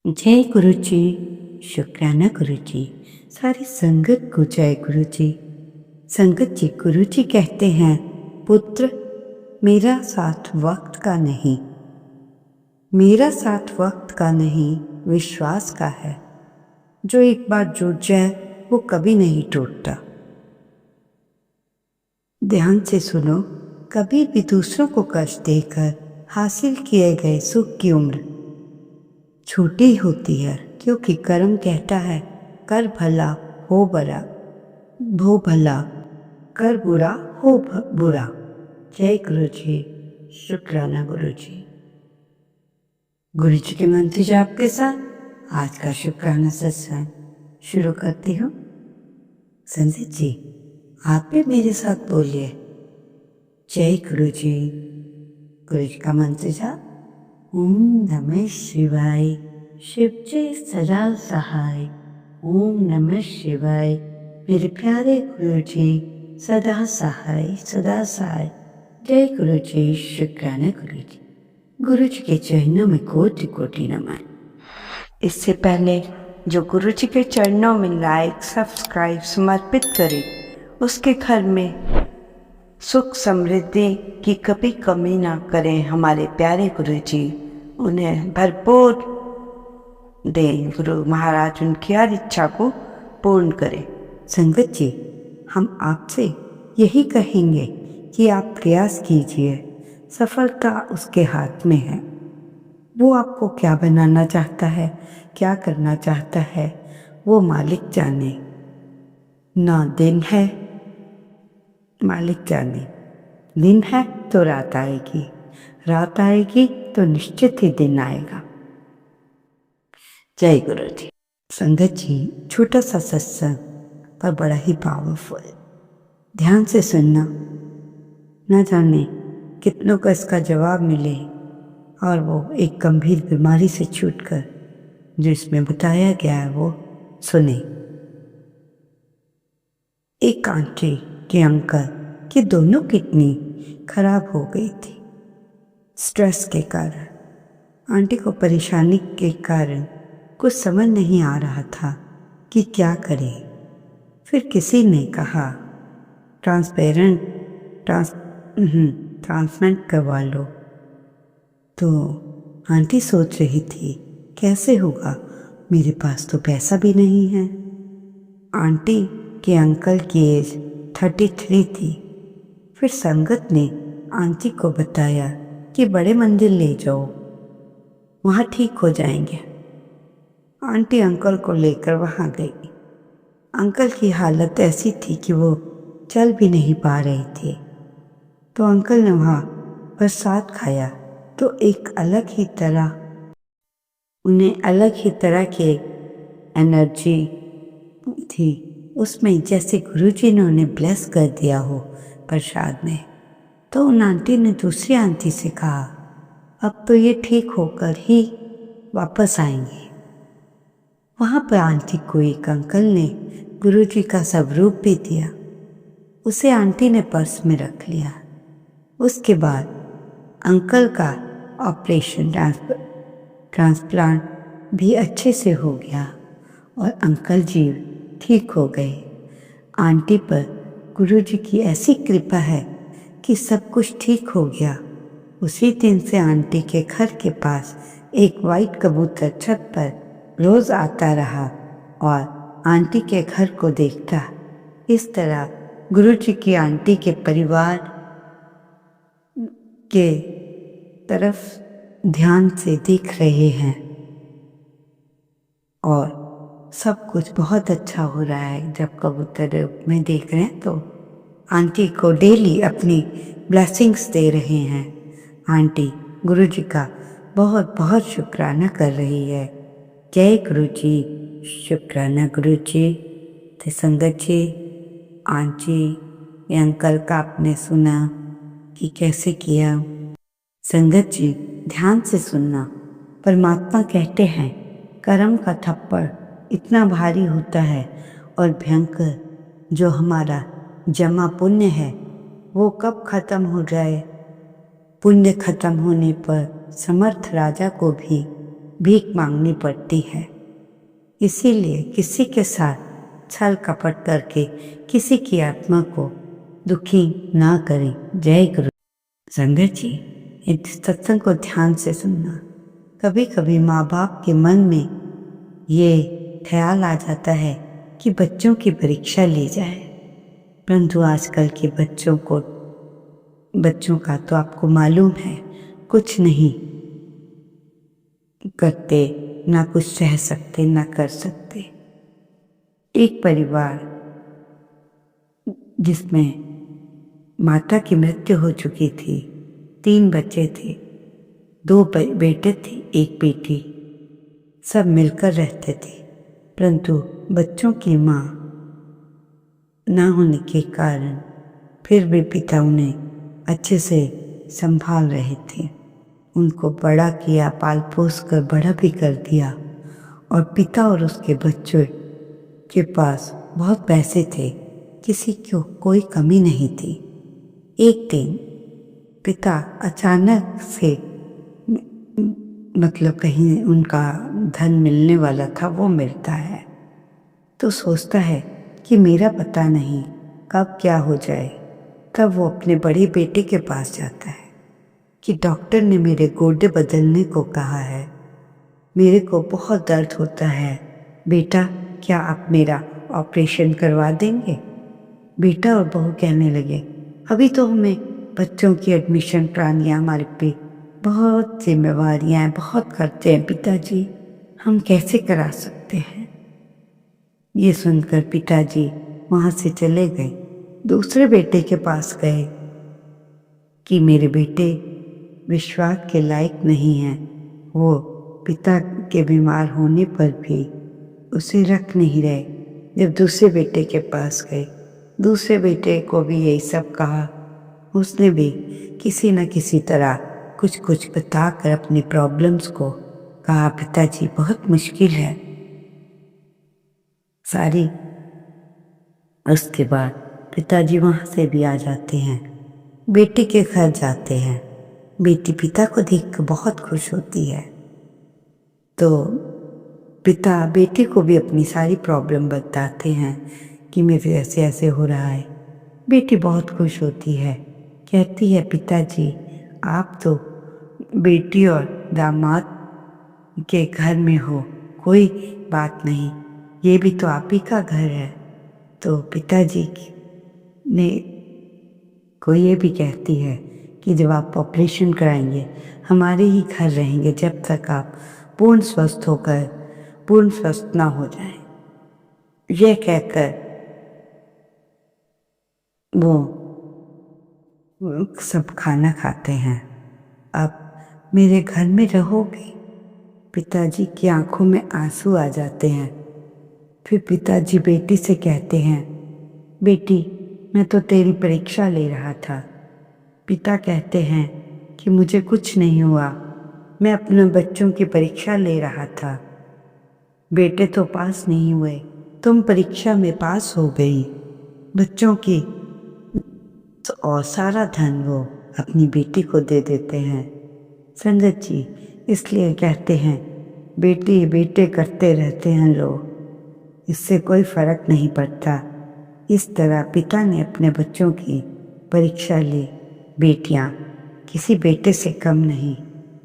जय गुरु जी। शुक्राना गुरु जी। सारी संगत को जय गुरु जी। संगत जी, गुरु जी कहते हैं, पुत्र मेरा साथ वक्त का नहीं, मेरा साथ वक्त का नहीं विश्वास का है। जो एक बार जुड़ जाए वो कभी नहीं टूटता। ध्यान से सुनो। कभी भी दूसरों को कष्ट देकर हासिल किए गए सुख की उम्र छोटी होती है, क्योंकि कर्म कहता है कर भला हो बुरा, भो भला कर बुरा हो बुरा। जय गुरु जी। शुक्राना गुरु जी। गुरु जी के मंत्र जाप के साथ आज का शुक्राना सत्संग शुरू करती हूँ। संजीत जी, आप भी मेरे साथ बोलिए, जय गुरु जी। गुरु जी का मंत्र जाप। ओम नमः शिवाय, शिव जी सदा सहाय। ओम नमः शिवाय, मेरे प्यारे गुरु जी सदा सहाय सदा सहाय। जय गुरु जी। शुक्राना गुरु जी। गुरु जी के चरणों में कोटि कोटि नमन। इससे पहले जो गुरु जी के चरणों में लाइक सब्सक्राइब समर्पित करे, उसके घर में सुख समृद्धि की कभी कमी ना करें हमारे प्यारे गुरु जी। उन्हें भरपूर दें गुरु महाराज, उनकी हर इच्छा को पूर्ण करें। संगत जी, हम आपसे यही कहेंगे कि आप प्रयास कीजिए, सफलता उसके हाथ में है। वो आपको क्या बनाना चाहता है, क्या करना चाहता है, वो मालिक जाने। ना दिन है, मालिक जाने। दिन है तो रात आएगी, रात आएगी तो निश्चित ही दिन आएगा। जय गुरु जी। संगत जी, छोटा सा सत्संग पर बड़ा ही पावरफुल। ध्यान से सुनना, न जाने कितनों को इसका जवाब मिले और वो एक गंभीर बीमारी से छूटकर जो इसमें बताया गया है वो सुने। एक आंटी के अंकल की दोनों किडनी खराब हो गई थी स्ट्रेस के कारण। आंटी को परेशानी के कारण कुछ समझ नहीं आ रहा था कि क्या करे। फिर किसी ने कहा ट्रांसप्लांट करवा लो। तो आंटी सोच रही थी कैसे होगा, मेरे पास तो पैसा भी नहीं है। आंटी के अंकल की एज 33 थी। फिर संगत ने आंटी को बताया कि बड़े मंदिर ले जाओ, वहाँ ठीक हो जाएंगे। आंटी अंकल को लेकर वहाँ गई। अंकल की हालत ऐसी थी कि वो चल भी नहीं पा रहे थे। तो अंकल ने वहाँ प्रसाद खाया तो उन्हें अलग ही तरह की एनर्जी थी उसमें, जैसे गुरुजी ने उन्हें ब्लेस कर दिया हो प्रसाद में। तो उन आंटी ने दूसरी आंटी से कहा, अब तो ये ठीक होकर ही वापस आएंगे। वहाँ पर आंटी को एक अंकल ने गुरुजी का स्वरूप भी दिया। उसे आंटी ने पर्स में रख लिया। उसके बाद अंकल का ऑपरेशन ट्रांसप्लांट भी अच्छे से हो गया और अंकल जी ठीक हो गए। आंटी पर गुरुजी की ऐसी कृपा है कि सब कुछ ठीक हो गया। उसी दिन से आंटी के घर के पास एक वाइट कबूतर छत पर रोज आता रहा और आंटी के घर को देखता। इस तरह गुरुजी की आंटी के परिवार के तरफ ध्यान से देख रहे हैं और सब कुछ बहुत अच्छा हो रहा है। जब कबूतर में देख रहे हैं तो आंटी को डेली अपनी ब्लेसिंग्स दे रहे हैं। आंटी गुरुजी का बहुत बहुत शुक्राना कर रही है। जय गुरु जी। शुक्राना गुरु जी। तो संगत जी, आंटी या अंकल का आपने सुना कि कैसे किया। संगत जी, ध्यान से सुनना। परमात्मा कहते हैं कर्म का थप्पड़ इतना भारी होता है और भयंकर, जो हमारा जमा पुण्य है वो कब खत्म हो जाए। पुण्य खत्म होने पर समर्थ राजा को भी भीख मांगनी पड़ती है। इसीलिए किसी के साथ छल कपट करके किसी की आत्मा को दुखी ना करें। जय गुरु। संगत जी, इस सत्संग को ध्यान से सुनना। कभी कभी माँ बाप के मन में ये ख्याल आ जाता है कि बच्चों की परीक्षा ली जाए, परंतु आजकल के बच्चों का तो आपको मालूम है, कुछ नहीं करते, ना कुछ सह सकते, ना कर सकते। एक परिवार जिसमें माता की मृत्यु हो चुकी थी, 3 बच्चे थे, 2 बेटे थे, 1 बेटी, सब मिलकर रहते थे, परंतु बच्चों की माँ ना होने के कारण फिर भी पिता उन्हें अच्छे से संभाल रहे थे। उनको बड़ा किया, पाल पोस कर बड़ा भी कर दिया, और पिता और उसके बच्चों के पास बहुत पैसे थे, किसी को कोई कमी नहीं थी। एक दिन पिता अचानक से, मतलब कहीं उनका धन मिलने वाला था, वो मिलता है तो सोचता है कि मेरा पता नहीं कब क्या हो जाए। तब वो अपने बड़े बेटे के पास जाता है कि डॉक्टर ने मेरे गोडे बदलने को कहा है, मेरे को बहुत दर्द होता है, बेटा क्या आप मेरा ऑपरेशन करवा देंगे। बेटा और बहू कहने लगे, अभी तो हमें बच्चों की एडमिशन करानी है, हमारे पे बहुत जिम्मेवारियां हैं, बहुत खर्चे हैं पिताजी, हम कैसे करा सकते हैं। ये सुनकर पिताजी वहाँ से चले गए। दूसरे बेटे के पास गए कि मेरे बेटे विश्वास के लायक नहीं हैं, वो पिता के बीमार होने पर भी उसे रख नहीं रहे। जब दूसरे बेटे के पास गए, दूसरे बेटे को भी यही सब कहा। उसने भी किसी न किसी तरह कुछ कुछ बताकर अपनी प्रॉब्लम्स को कहा, पिताजी बहुत मुश्किल है सारी। उसके बाद पिताजी वहाँ से भी आ जाते हैं, बेटी के घर जाते हैं। बेटी पिता को देखकर बहुत खुश होती है, तो पिता बेटी को भी अपनी सारी प्रॉब्लम बताते हैं कि मेरे ऐसे ऐसे हो रहा है। बेटी बहुत खुश होती है, कहती है पिताजी आप तो बेटी और दामाद के घर में हो, कोई बात नहीं, ये भी तो आप ही का घर है। तो पिताजी ने को ये भी कहती है कि जब आप ऑपरेशन कराएंगे हमारे ही घर रहेंगे, जब तक आप पूर्ण स्वस्थ ना हो जाए। यह कहकर वो सब खाना खाते हैं। अब मेरे घर में रहोगे? पिताजी की आंखों में आंसू आ जाते हैं। फिर पिताजी बेटी से कहते हैं, बेटी मैं तो तेरी परीक्षा ले रहा था। पिता कहते हैं कि मुझे कुछ नहीं हुआ, मैं अपने बच्चों की परीक्षा ले रहा था। बेटे तो पास नहीं हुए, तुम परीक्षा में पास हो गई। बच्चों की और सारा धन वो अपनी बेटी को दे देते हैं। संगत जी, इसलिए कहते हैं बेटी बेटे करते रहते हैं लोग, इससे कोई फर्क नहीं पड़ता। इस तरह पिता ने अपने बच्चों की परीक्षा ली। बेटियां किसी बेटे से कम नहीं,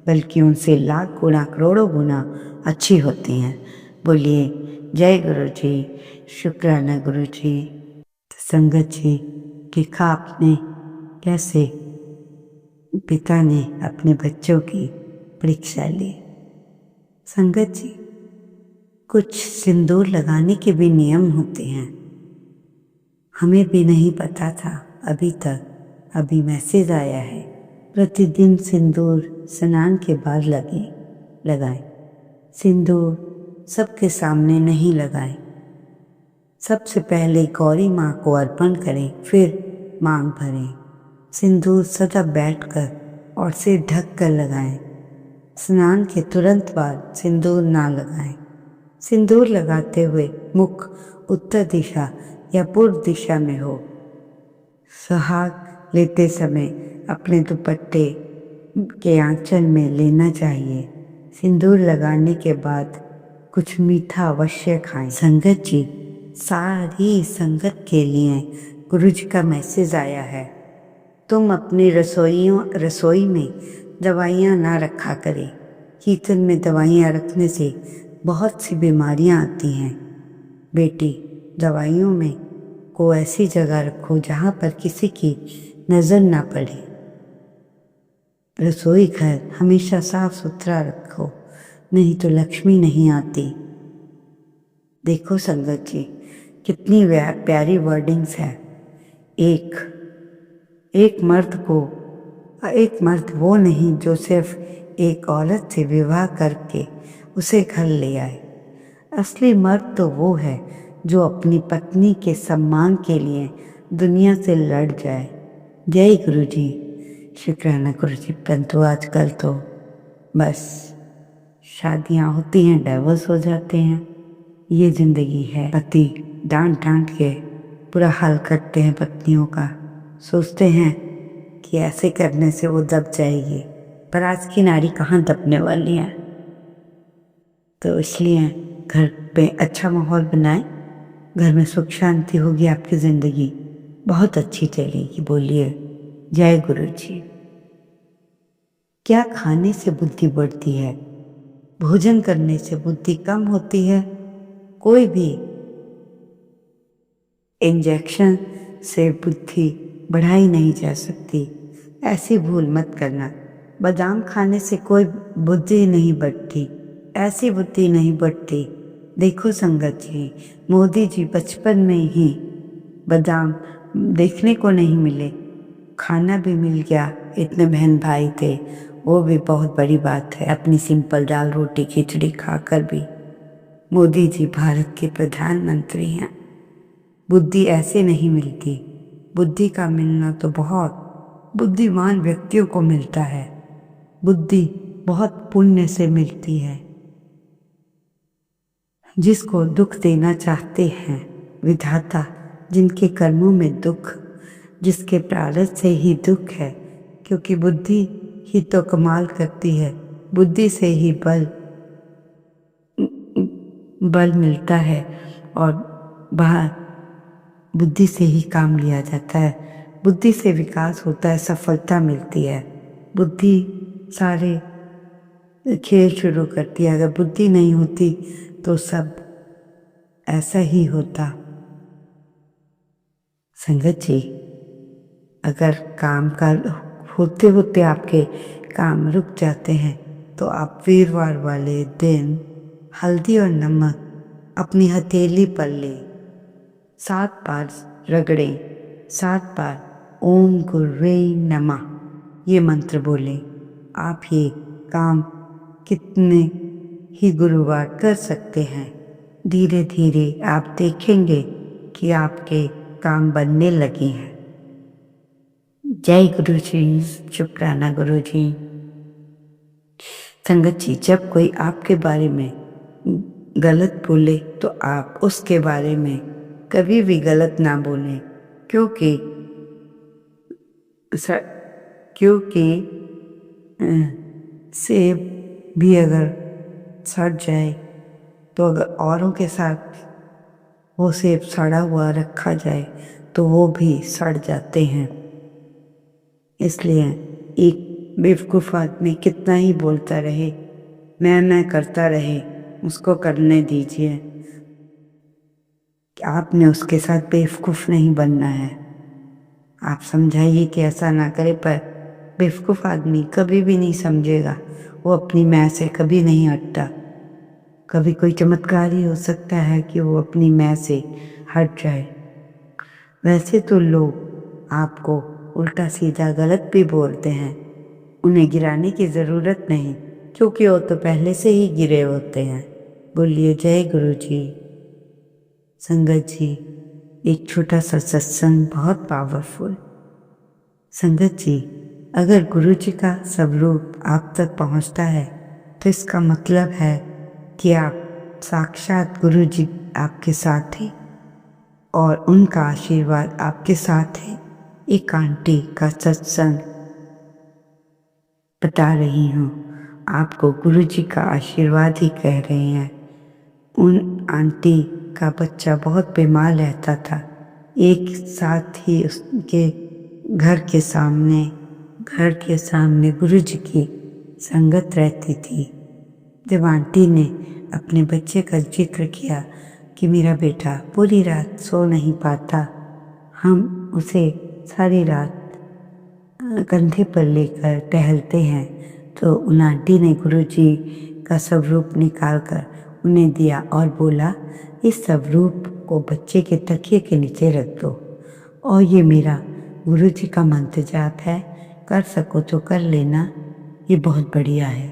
बल्कि उनसे लाख गुना करोड़ों गुना अच्छी होती हैं। बोलिए जय गुरु जी, शुक्राना गुरु जी। संगत जी, देखा आपने कैसे पिता ने अपने बच्चों की परीक्षा ली। संगत जी, कुछ सिंदूर लगाने के भी नियम होते हैं, हमें भी नहीं पता था अभी तक। अभी मैसेज आया है, प्रतिदिन सिंदूर स्नान के बाद लगाएं। सिंदूर सबके सामने नहीं लगाएं। सबसे पहले गौरी माँ को अर्पण करें, फिर मांग भरें। सिंदूर सदा बैठकर और सिर ढक कर लगाएं। स्नान के तुरंत बाद सिंदूर ना लगाएं। सिंदूर लगाते हुए मुख उत्तर दिशा या पूर्व दिशा में हो। सुहाग लेते समय अपने दुपट्टे के आंचल में लेना चाहिए। सिंदूर लगाने के बाद कुछ मीठा अवश्य खाएं। संगत जी, सारी संगत के लिए गुरु जी का मैसेज आया है। तुम अपनी रसोई में दवाइयाँ ना रखा करें। कीचन में दवाइयाँ रखने से बहुत सी बीमारियाँ आती हैं। बेटी, दवाइयों में को ऐसी जगह रखो जहाँ पर किसी की नज़र ना पड़े। रसोई घर हमेशा साफ सुथरा रखो, नहीं तो लक्ष्मी नहीं आती। देखो संगत जी, कितनी प्यारी वर्डिंग्स है। एक मर्द वो नहीं जो सिर्फ एक औरत से विवाह करके उसे घर ले आए। असली मर्द तो वो है जो अपनी पत्नी के सम्मान के लिए दुनिया से लड़ जाए। जय गुरु जी। शुक्राना गुरु जी। परंतु आजकल तो बस शादियाँ होती हैं, डाइवोर्स हो जाते हैं। ये जिंदगी है। पति डांट डांट के बुरा हाल करते हैं पत्नियों का, सोचते हैं कि ऐसे करने से वो दब जाएगी, पर आज की नारी कहाँ दबने वाली है। तो इसलिए घर पे अच्छा माहौल बनाएं, घर में सुख शांति होगी, आपकी ज़िंदगी बहुत अच्छी चलेगी। बोलिए जय गुरु जी। क्या खाने से बुद्धि बढ़ती है? भोजन करने से बुद्धि कम होती है? कोई भी इंजेक्शन से बुद्धि बढ़ाई नहीं जा सकती, ऐसी भूल मत करना। बादाम खाने से कोई बुद्धि नहीं बढ़ती, ऐसी बुद्धि नहीं बढ़ती। देखो संगत जी, मोदी जी बचपन में ही बादाम देखने को नहीं मिले, खाना भी मिल गया। इतने बहन भाई थे, वो भी बहुत बड़ी बात है। अपनी सिंपल दाल रोटी खिचड़ी खाकर भी मोदी जी भारत के प्रधानमंत्री हैं। बुद्धि ऐसे नहीं मिलती। बुद्धि का मिलना तो बहुत बुद्धिमान व्यक्तियों को मिलता है। बुद्धि बहुत पुण्य से मिलती है। जिसको दुख देना चाहते हैं विधाता, जिनके कर्मों में दुख, जिसके प्रारब्ध से ही दुख है, क्योंकि बुद्धि ही तो कमाल करती है। बुद्धि से ही बल मिलता है और बाहर बुद्धि से ही काम लिया जाता है। बुद्धि से विकास होता है, सफलता मिलती है। बुद्धि सारे खेल शुरू करती है। अगर बुद्धि नहीं होती तो सब ऐसा ही होता। संगत जी, अगर काम का होते होते आपके काम रुक जाते हैं तो आप वीरवार वाले दिन हल्दी और नमक अपनी हथेली पर ले 7 बार रगड़ें, 7 बार ओम गुरुवे नमः ये मंत्र बोले। आप ये काम कितने ही गुरुवार कर सकते हैं। धीरे धीरे आप देखेंगे कि आपके काम बनने लगे हैं। जय गुरु जी। शुक्राना गुरु जी। संगत जी, जब कोई आपके बारे में गलत बोले तो आप उसके बारे में कभी भी गलत ना बोलें, क्योंकि सेब भी अगर सड़ जाए तो अगर औरों के साथ वो सेब सड़ा हुआ रखा जाए तो वो भी सड़ जाते हैं। इसलिए एक बेवकूफ़ आदमी कितना ही बोलता रहे, मैं करता रहे, उसको करने दीजिए। कि आपने उसके साथ बेवकूफ़ नहीं बनना है। आप समझाइए कि ऐसा ना करे, पर बेवकूफ़ आदमी कभी भी नहीं समझेगा। वो अपनी मैं से कभी नहीं हटता। कभी कोई चमत्कार ही हो सकता है कि वो अपनी मैं से हट जाए। वैसे तो लोग आपको उल्टा सीधा गलत भी बोलते हैं, उन्हें गिराने की ज़रूरत नहीं, क्योंकि वो तो पहले से ही गिरे होते हैं। बोलिए जय गुरु जी। संगत जी, एक छोटा सा सत्संग बहुत पावरफुल। संगत जी, अगर गुरु जी का स्वरूप आप तक पहुंचता है तो इसका मतलब है कि आप साक्षात गुरु जी आपके साथ हैं और उनका आशीर्वाद आपके साथ है। एक आंटी का सत्संग बता रही हूँ। आपको गुरुजी का आशीर्वाद ही कह रहे हैं। उन आंटी का बच्चा बहुत बीमार रहता था। एक साथ ही उसके घर के सामने गुरुजी की संगत रहती थी। जब आंटी ने अपने बच्चे का जिक्र किया कि मेरा बेटा पूरी रात सो नहीं पाता, हम उसे सारी रात कंधे पर लेकर टहलते हैं, तो उन आंटी ने गुरुजी का स्वरूप निकाल कर उन्हें दिया और बोला, इस स्वरूप को बच्चे के तकिए के नीचे रख दो और ये मेरा गुरुजी का मंत्र जाप है, कर सको तो कर लेना, ये बहुत बढ़िया है।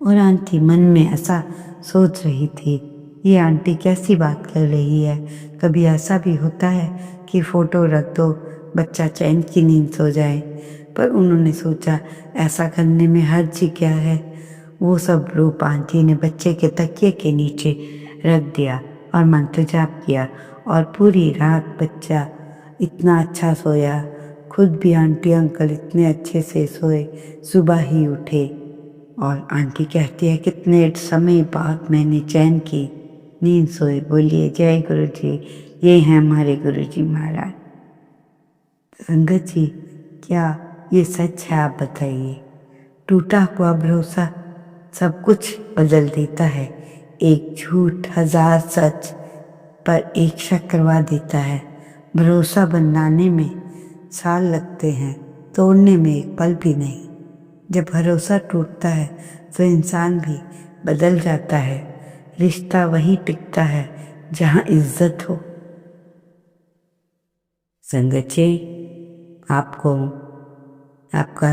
और आंटी मन में ऐसा सोच रही थी, ये आंटी कैसी बात कर रही है। कभी ऐसा भी होता है कि फ़ोटो रख दो, बच्चा चैन की नींद सो जाए। पर उन्होंने सोचा ऐसा करने में हर्ज क्या है। वो सब रूप आंटी ने बच्चे के तकिए के नीचे रख दिया और मंत्र जाप किया और पूरी रात बच्चा इतना अच्छा सोया। खुद भी आंटी अंकल इतने अच्छे से सोए, सुबह ही उठे और आंटी कहती है कितने समय बाद मैंने चैन की नींद सोए। बोलिए जय गुरु जी, ये हैं हमारे गुरु जी महाराज। संगत जी, क्या ये सच है? आप बताइए। टूटा हुआ भरोसा सब कुछ बदल देता है। एक झूठ 1000 सच पर एक शक करवा देता है। भरोसा बनाने में साल लगते हैं, तोड़ने में एक पल भी नहीं। जब भरोसा टूटता है तो इंसान भी बदल जाता है। रिश्ता वहीं टिकता है जहाँ इज्जत हो। संगत जी, आपका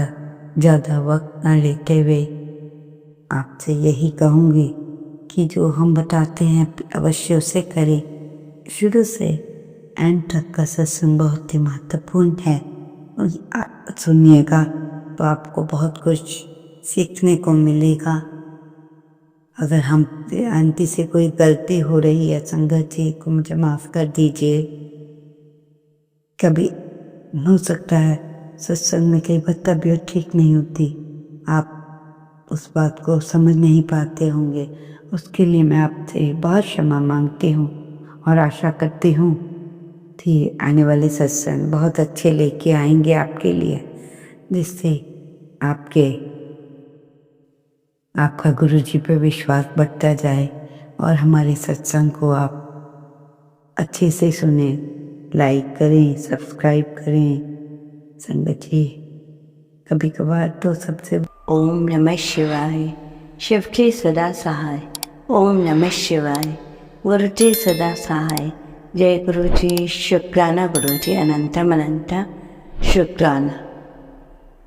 ज़्यादा वक्त न लेते हुए आपसे यही कहूँगी कि जो हम बताते हैं अवश्य उसे करें। शुरू से एंड तक का सत्संग बहुत ही महत्वपूर्ण है। आप सुनिएगा तो आपको बहुत कुछ सीखने को मिलेगा। अगर हम आंटी से कोई गलती हो रही है, संगत जी को मुझे माफ़ कर दीजिए। कभी हो सकता है सत्संग में कई बार तबीयत ठीक नहीं होती, आप उस बात को समझ नहीं पाते होंगे। उसके लिए मैं आपसे बहुत क्षमा मांगती हूँ और आशा करती हूँ कि आने वाले सत्संग बहुत अच्छे लेके आएंगे आपके लिए, जिससे आपका गुरुजी पे विश्वास बढ़ता जाए और हमारे सत्संग को आप अच्छे से सुने, लाइक करें, सब्सक्राइब करें। संगत जी, कभी कभार तो सबसे ओम नमः शिवाय। शिव के सदा सहाय। ओम नमः शिवाय। गुरु जी सदा सहाय। जय गुरु जी। शुक्राना गुरु जी, अनंतम अनंत शुक्राना।